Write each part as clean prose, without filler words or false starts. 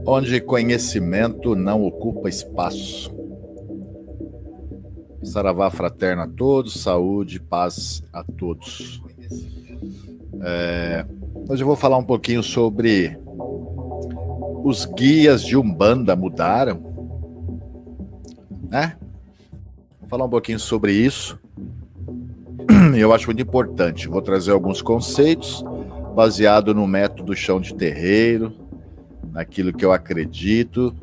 onde conhecimento não ocupa espaço. Saravá fraterno a todos, saúde e paz a todos. Hoje eu vou falar um pouquinho sobre os guias de Umbanda mudaram, né? Vou falar um pouquinho sobre isso. Eu acho muito importante. Vou trazer alguns conceitos baseado no método chão de terreiro, naquilo que eu acredito,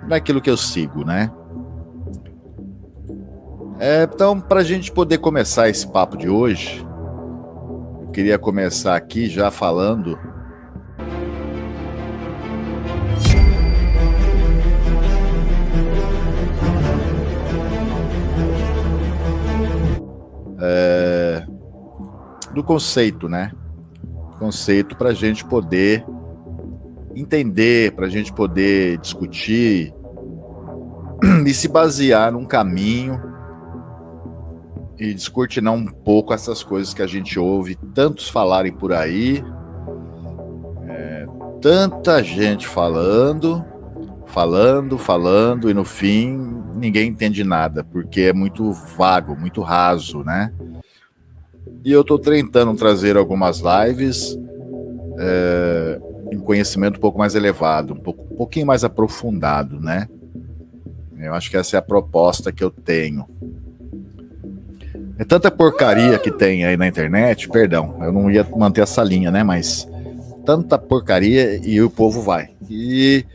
naquilo que eu sigo, né? Então, para a gente poder começar esse papo de hoje, eu queria começar aqui já falando do conceito, né? Conceito para a gente poder entender, para a gente poder discutir e se basear num caminho e descortinar um pouco essas coisas que a gente ouve tantos falarem por aí, tanta gente falando, e no fim ninguém entende nada, porque é muito vago, muito raso, né? E eu estou tentando trazer algumas lives em conhecimento um pouco mais elevado, um pouquinho mais aprofundado, né? Eu acho que essa é a proposta que eu tenho. É tanta porcaria que tem aí na internet, perdão, eu não ia manter essa linha, né? Mas tanta porcaria e o povo vai. E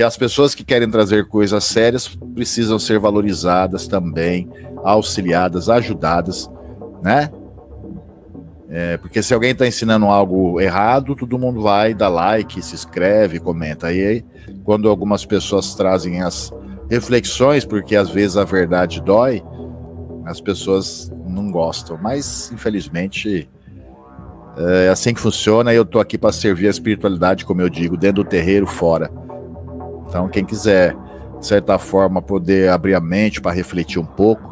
as pessoas que querem trazer coisas sérias precisam ser valorizadas também, auxiliadas, ajudadas, né? Porque se alguém está ensinando algo errado, todo mundo vai, dá like, se inscreve, comenta. E aí, quando algumas pessoas trazem as reflexões, porque às vezes a verdade dói, as pessoas não gostam. Mas, infelizmente, é assim que funciona e eu estou aqui para servir a espiritualidade, como eu digo, dentro do terreiro, fora. Então, quem quiser, de certa forma, poder abrir a mente para refletir um pouco,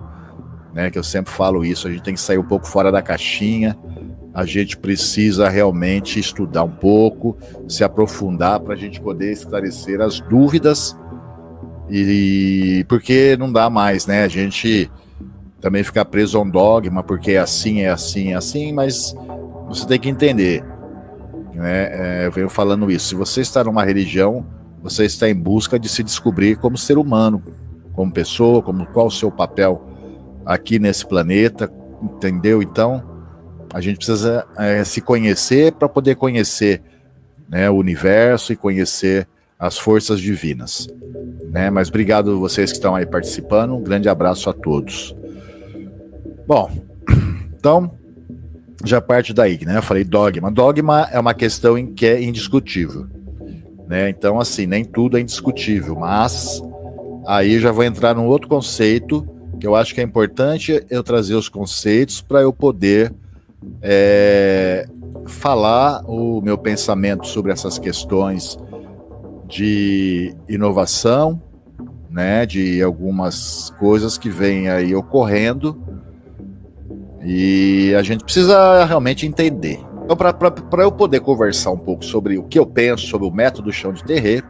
né, que eu sempre falo isso, a gente tem que sair um pouco fora da caixinha, a gente precisa realmente estudar um pouco, se aprofundar para a gente poder esclarecer as dúvidas, e porque não dá mais, né, a gente também ficar preso a um dogma, porque é assim, é assim, é assim, mas você tem que entender, né, eu venho falando isso, se você está numa religião, você está em busca de se descobrir como ser humano, como pessoa, qual o seu papel aqui nesse planeta, entendeu? Então, a gente precisa se conhecer para poder conhecer, né, o universo e conhecer as forças divinas, né? Mas obrigado a vocês que estão aí participando, um grande abraço a todos. Bom, então, já parte daí, né? Eu falei dogma. Dogma é uma questão que é indiscutível, né? Então, assim, nem tudo é indiscutível, mas aí já vou entrar num outro conceito que eu acho que é importante eu trazer os conceitos para eu poder falar o meu pensamento sobre essas questões de inovação, né, de algumas coisas que vêm aí ocorrendo e a gente precisa realmente entender. Então, para eu poder conversar um pouco sobre o que eu penso sobre o método chão de terreiro,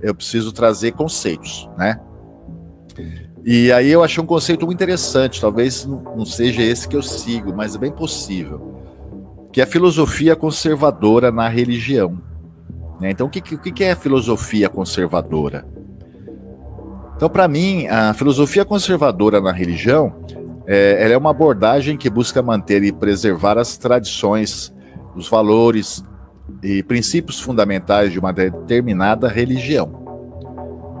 eu preciso trazer conceitos, né? E aí eu achei um conceito muito interessante, talvez não seja esse que eu sigo, mas é bem possível, que é a filosofia conservadora na religião, né? Então, o que é a filosofia conservadora? Então, para mim, a filosofia conservadora na religião, ela é uma abordagem que busca manter e preservar as tradições, os valores e princípios fundamentais de uma determinada religião.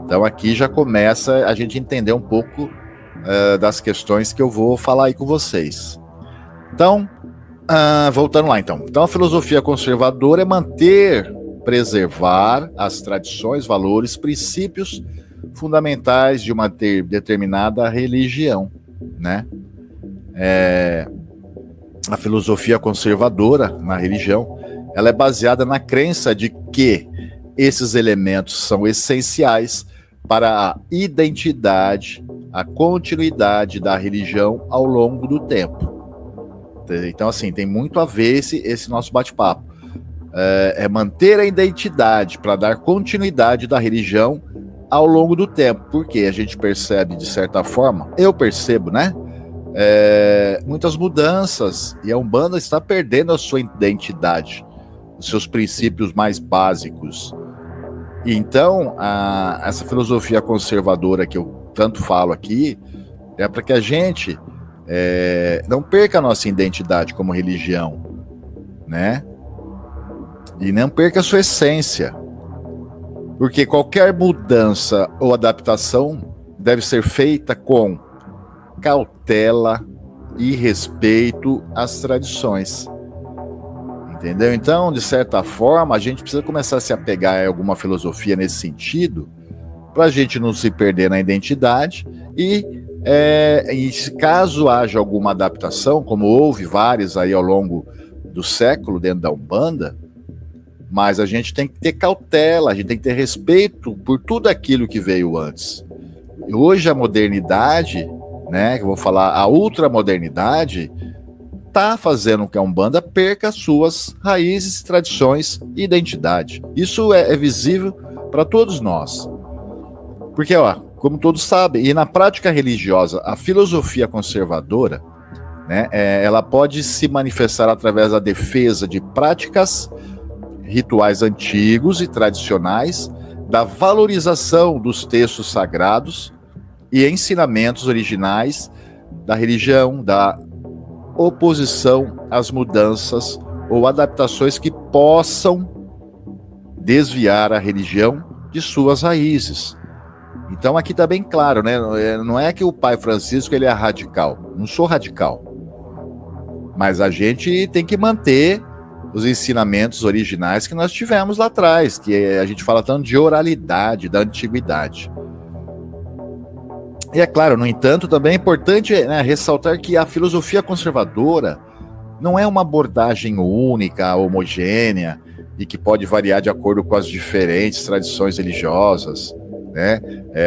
Então aqui já começa a gente entender um pouco das questões que eu vou falar aí com vocês. Então, voltando lá então. Então a filosofia conservadora é manter, preservar as tradições, valores, princípios fundamentais de uma determinada religião, né? A filosofia conservadora na religião, ela é baseada na crença de que esses elementos são essenciais para a identidade, a continuidade da religião ao longo do tempo. Então, assim, tem muito a ver esse nosso bate-papo. é manter a identidade para dar continuidade da religião ao longo do tempo, porque a gente percebe, de certa forma, eu percebo, né? Muitas mudanças, e a Umbanda está perdendo a sua identidade, os seus princípios mais básicos. E então, essa filosofia conservadora que eu tanto falo aqui, é para que a gente não perca a nossa identidade como religião, né? E não perca a sua essência. Porque qualquer mudança ou adaptação deve ser feita com cautela e respeito às tradições. Entendeu? Então, de certa forma, a gente precisa começar a se apegar a alguma filosofia nesse sentido, para a gente não se perder na identidade e caso haja alguma adaptação, como houve várias aí ao longo do século dentro da Umbanda, mas a gente tem que ter cautela, a gente tem que ter respeito por tudo aquilo que veio antes. E hoje a modernidade, né, que eu vou falar, a ultramodernidade, está fazendo com que a Umbanda perca suas raízes, tradições e identidade. Isso é visível para todos nós. Porque, como todos sabem, e na prática religiosa, a filosofia conservadora, né, ela pode se manifestar através da defesa de práticas rituais antigos e tradicionais, da valorização dos textos sagrados e ensinamentos originais da religião, da oposição às mudanças ou adaptações que possam desviar a religião de suas raízes. Então aqui está bem claro, né? Não é que o Pai Francisco ele é radical, não sou radical, mas a gente tem que manter os ensinamentos originais que nós tivemos lá atrás, que a gente fala tanto de oralidade, da antiguidade. E é claro, no entanto, também é importante, né, ressaltar que a filosofia conservadora não é uma abordagem única, homogênea, e que pode variar de acordo com as diferentes tradições religiosas, né,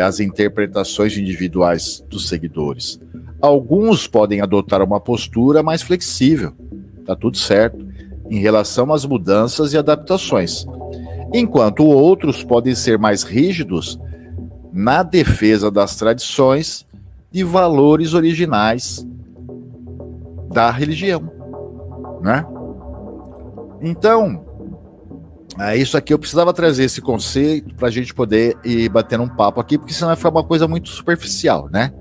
as interpretações individuais dos seguidores. Alguns podem adotar uma postura mais flexível, tá tudo certo, em relação às mudanças e adaptações, enquanto outros podem ser mais rígidos na defesa das tradições e valores originais da religião, né? Então, isso aqui eu precisava trazer esse conceito para a gente poder ir batendo um papo aqui, porque senão vai ficar uma coisa muito superficial, né?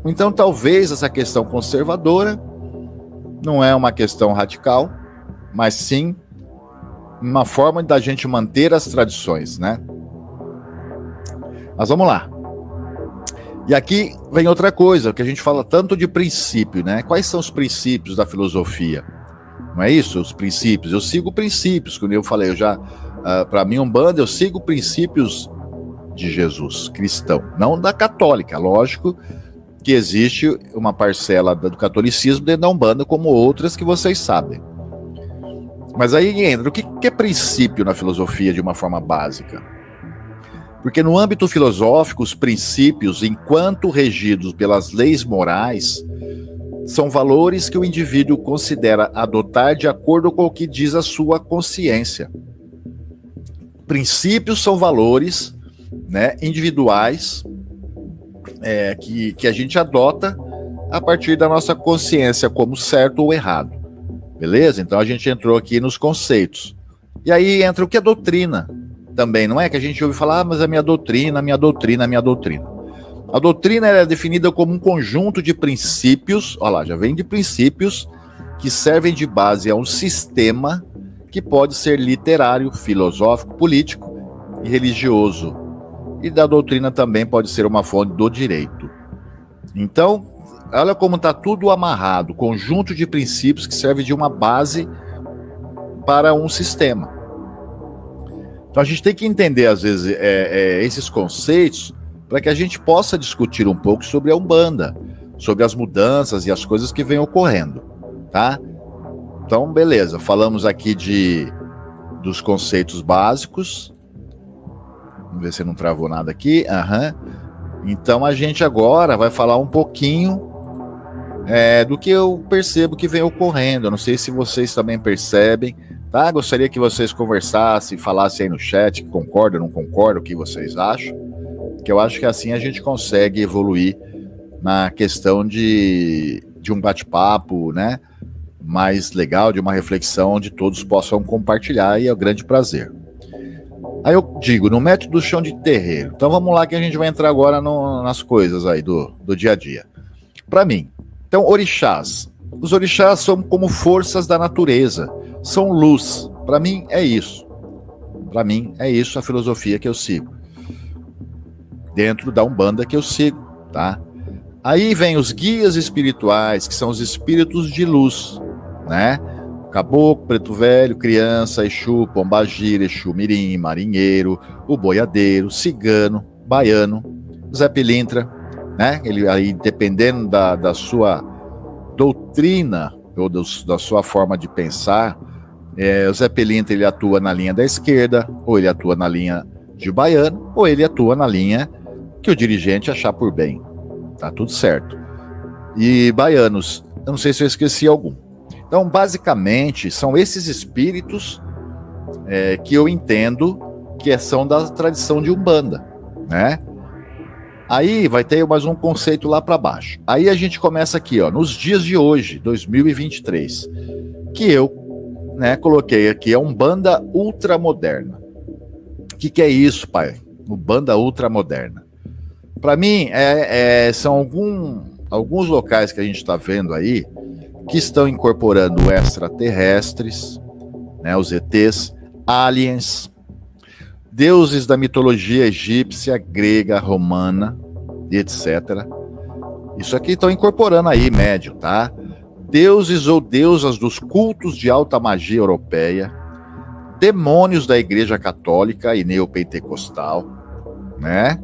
Então, talvez essa questão conservadora não é uma questão radical, mas sim uma forma da gente manter as tradições, né? Mas vamos lá. E aqui vem outra coisa, que a gente fala tanto de princípio, né? Quais são os princípios da filosofia? Não é isso? Os princípios. Eu sigo princípios, como eu falei, para mim, Umbanda, eu sigo princípios de Jesus, cristão, não da católica, lógico que existe uma parcela do catolicismo dentro da Umbanda, como outras que vocês sabem. Mas aí entra, o que é princípio na filosofia de uma forma básica? Porque no âmbito filosófico, os princípios, enquanto regidos pelas leis morais, são valores que o indivíduo considera adotar de acordo com o que diz a sua consciência. Princípios são valores, né, individuais, que a gente adota a partir da nossa consciência como certo ou errado. Beleza? Então a gente entrou aqui nos conceitos. E aí entra o que é doutrina também, não é? Que a gente ouve falar, mas a minha doutrina, a minha doutrina, a minha doutrina. A doutrina é definida como um conjunto de princípios, olha lá, já vem de princípios, que servem de base a um sistema que pode ser literário, filosófico, político e religioso. E da doutrina também pode ser uma fonte do direito. Então, olha como está tudo amarrado, conjunto de princípios que serve de uma base para um sistema. Então a gente tem que entender, às vezes, esses conceitos para que a gente possa discutir um pouco sobre a Umbanda, sobre as mudanças e as coisas que vêm ocorrendo, tá? Então, beleza, falamos aqui dos conceitos básicos. Vamos ver se não travou nada aqui. Então a gente agora vai falar um pouquinho do que eu percebo que vem ocorrendo. Eu não sei se vocês também percebem, tá? Gostaria que vocês conversassem, falassem aí no chat, que concordam, não concordam, o que vocês acham, que eu acho que assim a gente consegue evoluir na questão de um bate-papo, né, mais legal, de uma reflexão onde todos possam compartilhar, e é um grande prazer. Aí eu digo, no método chão de terreiro. Então vamos lá que a gente vai entrar agora nas coisas aí do dia a dia. Para mim, então, orixás. Os orixás são como forças da natureza, são luz. Para mim é isso. Para mim é isso a filosofia que eu sigo. Dentro da Umbanda que eu sigo, tá? Aí vem os guias espirituais, que são os espíritos de luz, né? Caboclo, Preto Velho, Criança, Exu, Pombagira, Exu Mirim, Marinheiro, o Boiadeiro, Cigano, Baiano, Zé Pilintra, né? Ele aí, dependendo da sua doutrina ou da sua forma de pensar, o Zé Pilintra ele atua na linha da esquerda, ou ele atua na linha de Baiano, ou ele atua na linha que o dirigente achar por bem. Tá tudo certo. E baianos, eu não sei se eu esqueci algum. Então, basicamente, são esses espíritos que eu entendo que são da tradição de Umbanda, né? Aí vai ter mais um conceito lá para baixo. Aí a gente começa aqui, ó, nos dias de hoje, 2023, que eu, né, coloquei aqui, é Umbanda ultramoderna. O que é isso, pai? Umbanda ultramoderna. Para mim, são alguns locais que a gente está vendo aí que estão incorporando extraterrestres, né, os ETs, aliens, deuses da mitologia egípcia, grega, romana, etc. Isso aqui estão incorporando aí, médium, tá? Deuses ou deusas dos cultos de alta magia europeia, demônios da Igreja Católica e neopentecostal, né?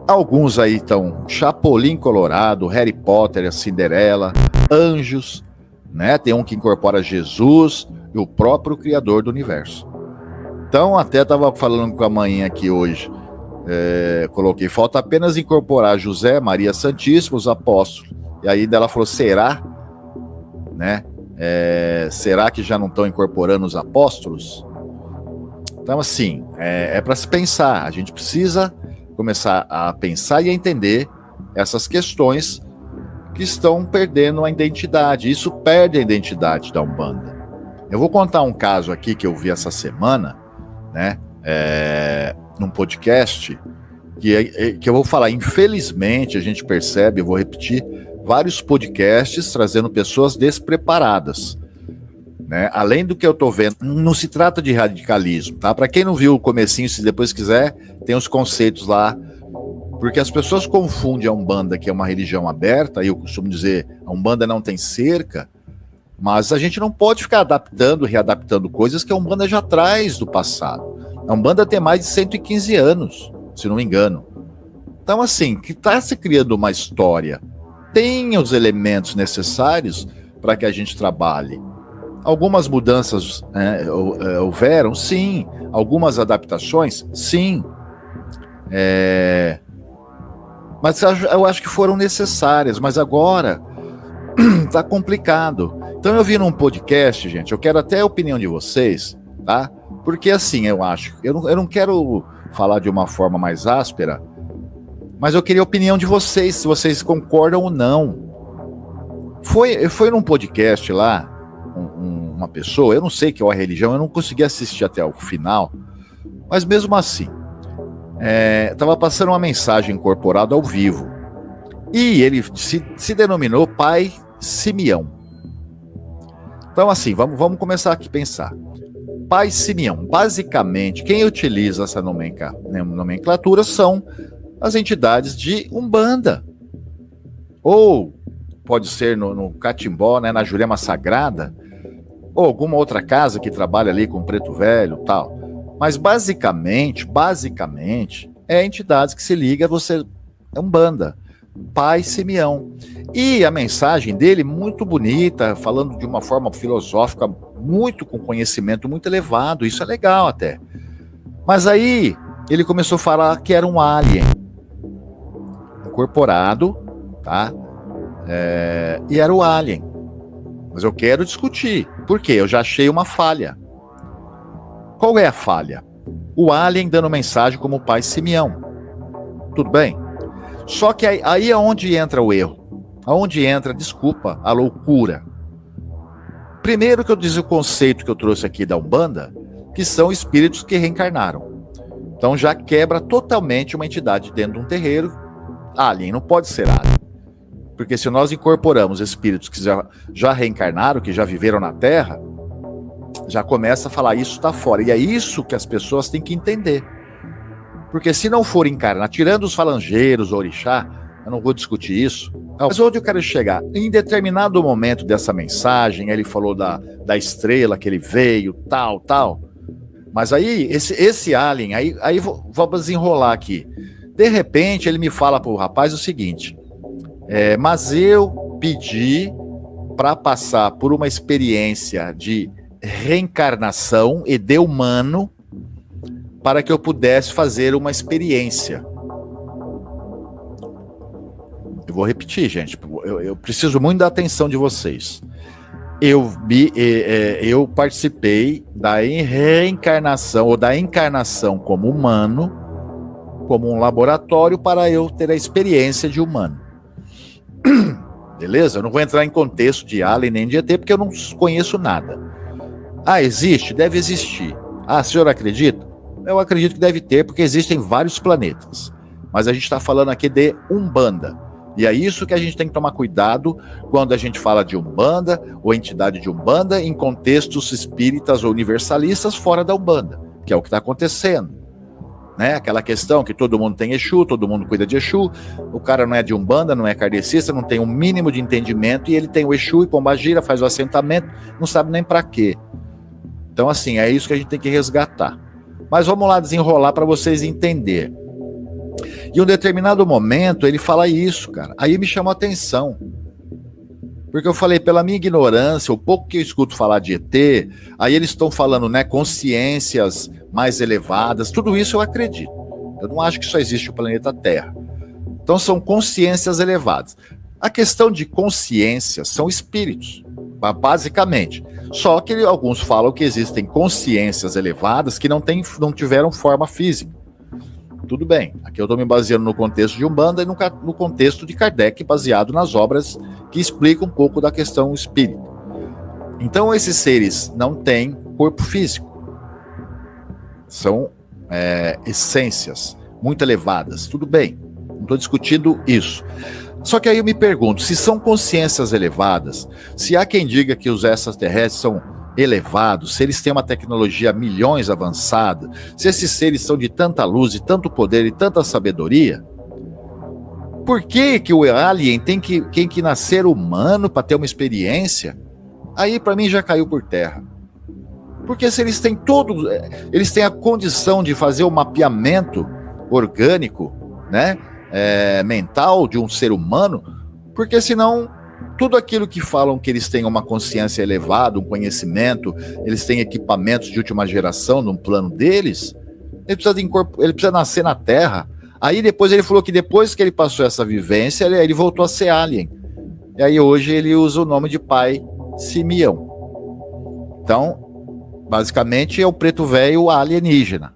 Alguns aí estão Chapolin Colorado, Harry Potter, a Cinderela, anjos, né? Tem um que incorpora Jesus e o próprio Criador do Universo. Então, até estava falando com a mãe aqui hoje, coloquei, falta apenas incorporar José, Maria Santíssima, os apóstolos. E aí ela falou, será? Né? Será que já não estão incorporando os apóstolos? Então, assim, é para se pensar. A gente precisa começar a pensar e a entender essas questões que estão perdendo a identidade. Isso perde a identidade da Umbanda. Eu vou contar um caso aqui que eu vi essa semana, né, num podcast, que eu vou falar, infelizmente a gente percebe, eu vou repetir, vários podcasts trazendo pessoas despreparadas, né? Além do que eu tô vendo, não se trata de radicalismo, tá? Para quem não viu o comecinho, se depois quiser, tem os conceitos lá, porque as pessoas confundem a Umbanda, que é uma religião aberta, e eu costumo dizer, a Umbanda não tem cerca, mas a gente não pode ficar adaptando, readaptando coisas que a Umbanda já traz do passado. A Umbanda tem mais de 115 anos, se não me engano. Então, assim, que está se criando uma história, tem os elementos necessários para que a gente trabalhe. Algumas mudanças houveram, sim. Algumas adaptações, sim. Mas eu acho que foram necessárias, mas agora tá complicado. Então eu vi num podcast, gente, eu quero até a opinião de vocês, tá? Porque assim, eu acho, eu não quero falar de uma forma mais áspera, mas eu queria a opinião de vocês, se vocês concordam ou não. Foi num podcast lá, uma pessoa, eu não sei que é a religião, eu não consegui assistir até o final, mas mesmo assim, estava passando uma mensagem incorporada ao vivo, e ele se denominou Pai Simeão. Então, assim, vamos começar aqui a pensar. Pai Simeão, basicamente, quem utiliza essa nomenclatura são as entidades de Umbanda. Ou pode ser no Catimbó, né, na Jurema Sagrada, ou alguma outra casa que trabalha ali com Preto Velho e tal. Mas basicamente, entidades que se ligam a você, é Umbanda. Pai Simeão. E a mensagem dele, muito bonita, falando de uma forma filosófica, muito com conhecimento muito elevado, isso é legal até. Mas aí, ele começou a falar que era um alien incorporado, tá? E era o alien. Mas eu quero discutir. Por quê? Eu já achei uma falha. Qual é a falha? O alien dando mensagem como o pai Simeão. Tudo bem? Só que aí é onde entra o erro. Aonde entra, desculpa, a loucura. Primeiro que eu disse o conceito que eu trouxe aqui da Umbanda, que são espíritos que reencarnaram. Então já quebra totalmente uma entidade dentro de um terreiro. Alien, não pode ser alien. Porque se nós incorporamos espíritos que já reencarnaram, que já viveram na Terra, já começa a falar, isso está fora. E é isso que as pessoas têm que entender. Porque se não for encarnar, tirando os falangeiros, orixá, eu não vou discutir isso. Mas onde eu quero chegar? Em determinado momento dessa mensagem, ele falou da estrela que ele veio, tal. Mas aí, esse alien, aí vamos desenrolar aqui. De repente, ele me fala pro rapaz o seguinte, mas eu pedi para passar por uma experiência de reencarnação e de humano para que eu pudesse fazer uma experiência. Eu vou repetir, gente. Eu preciso muito da atenção de vocês. Eu participei da reencarnação ou da encarnação como humano, como um laboratório para eu ter a experiência de humano. Beleza? Eu não vou entrar em contexto de alien nem de ET porque eu não conheço nada. Existe? Deve existir. O senhor acredita? Eu acredito que deve ter, porque existem vários planetas. Mas a gente está falando aqui de Umbanda. E é isso que a gente tem que tomar cuidado quando a gente fala de Umbanda ou entidade de Umbanda em contextos espíritas ou universalistas fora da Umbanda, que é o que está acontecendo. Né? Aquela questão que todo mundo tem Exu, todo mundo cuida de Exu, o cara não é de Umbanda, não é kardecista, não tem um mínimo de entendimento e ele tem o Exu e Pombagira, faz o assentamento, não sabe nem para quê. Então assim, é isso que a gente tem que resgatar. Mas vamos lá desenrolar para vocês entenderem. Em um determinado momento ele fala isso, cara. Aí me chamou a atenção. Porque eu falei, pela minha ignorância, o pouco que eu escuto falar de ET, aí eles estão falando, né, consciências mais elevadas, tudo isso eu acredito. Eu não acho que só existe o planeta Terra. Então são consciências elevadas. A questão de consciência são espíritos, basicamente. Só que alguns falam que existem consciências elevadas que não tiveram forma física. Tudo bem, aqui eu estou me baseando no contexto de Umbanda e no contexto de Kardec, baseado nas obras que explicam um pouco da questão espírita. Então esses seres não têm corpo físico. São essências muito elevadas. Tudo bem, não estou discutindo isso. Só que aí eu me pergunto, se são consciências elevadas, se há quem diga que os extraterrestres são elevados, se eles têm uma tecnologia milhões avançada, se esses seres são de tanta luz, de tanto poder e tanta sabedoria, por que o alien tem que nascer humano para ter uma experiência? Aí para mim já caiu por terra. Porque se eles têm eles têm a condição de fazer o mapeamento orgânico, né, mental de um ser humano, porque senão tudo aquilo que falam que eles têm uma consciência elevada, um conhecimento, eles têm equipamentos de última geração num plano deles, ele precisa nascer na Terra. Aí depois ele falou que depois que ele passou essa vivência, ele voltou a ser alien. E aí hoje ele usa o nome de pai Simeão. Então, basicamente é o preto velho alienígena.